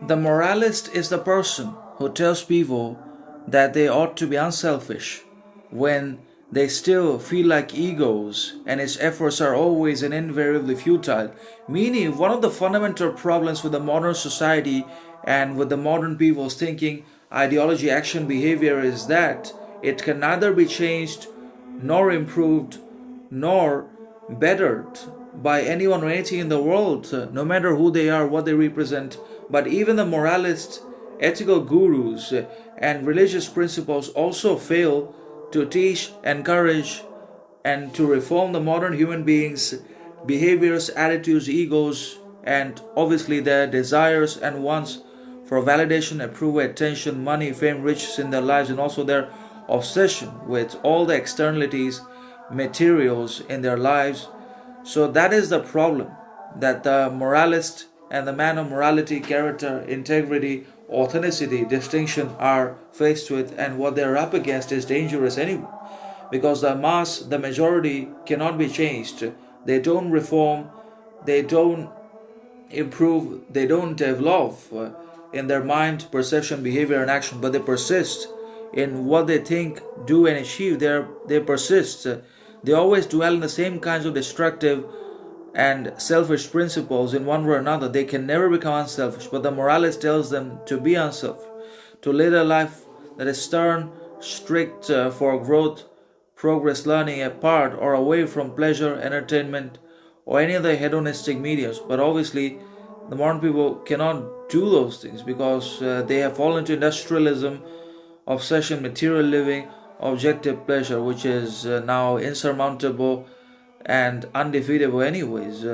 The moralist is the person who tells people that they ought to be unselfish when they still feel like egos and his efforts are always and invariably futile. Meaning, one of the fundamental problems with the modern society and with the modern people's thinking, ideology, action, behavior is that it can neither be changed nor improved nor bettered by anyone or anything in the world, no matter who they are, what they represent. But even the moralists, ethical gurus, and religious principles also fail to teach, encourage, and to reform the modern human beings' behaviors, attitudes, egos, and obviously their desires and wants for validation, approval, attention, money, fame, riches in their lives, and also their obsession with all the externalities, materials in their lives. So that is the problem that the moralist and the man of morality, character, integrity, authenticity, distinction are faced with, and what they are up against is dangerous anyway. Because the mass, the majority cannot be changed. They don't reform, they don't improve, they don't develop in their mind, perception, behavior, and action, but they persist in what they think, do, and achieve. They persist. They always dwell in the same kinds of destructive and selfish principles in one way or another. They can never become unselfish, but the moralist tells them to be unselfish, to live a life that is stern, strict for growth, progress, learning, apart or away from pleasure, entertainment, or any other hedonistic mediums. But obviously, the modern people cannot do those things because they have fallen into industrialism, obsession, material living, objective pleasure, which is now insurmountable and undefeatable anyways.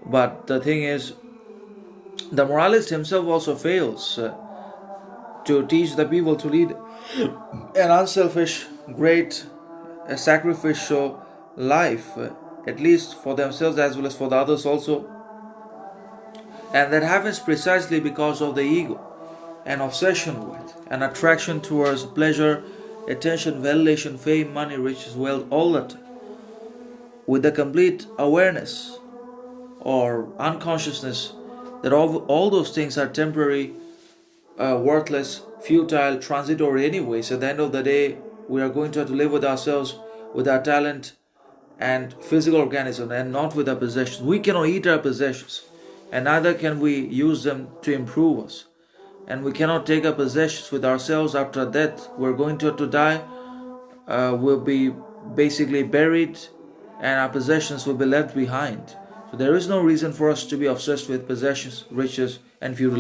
But the thing is, the moralist himself also fails to teach the people to lead an unselfish, great, sacrificial life, at least for themselves as well as for the others also. And that happens precisely because of the ego, an obsession with, an attraction towards pleasure, attention, validation, fame, money, riches, wealth, all that, with the complete awareness or unconsciousness that all those things are temporary, worthless, futile, transitory anyways. At the end of the day, we are going to have to live with ourselves, with our talent and physical organism, and not with our possessions. We cannot eat our possessions, and neither can we use them to improve us. And we cannot take our possessions with ourselves after death. We're going to have to die. We'll be basically buried, and our possessions will be left behind. So there is no reason for us to be obsessed with possessions, riches, and feudalism.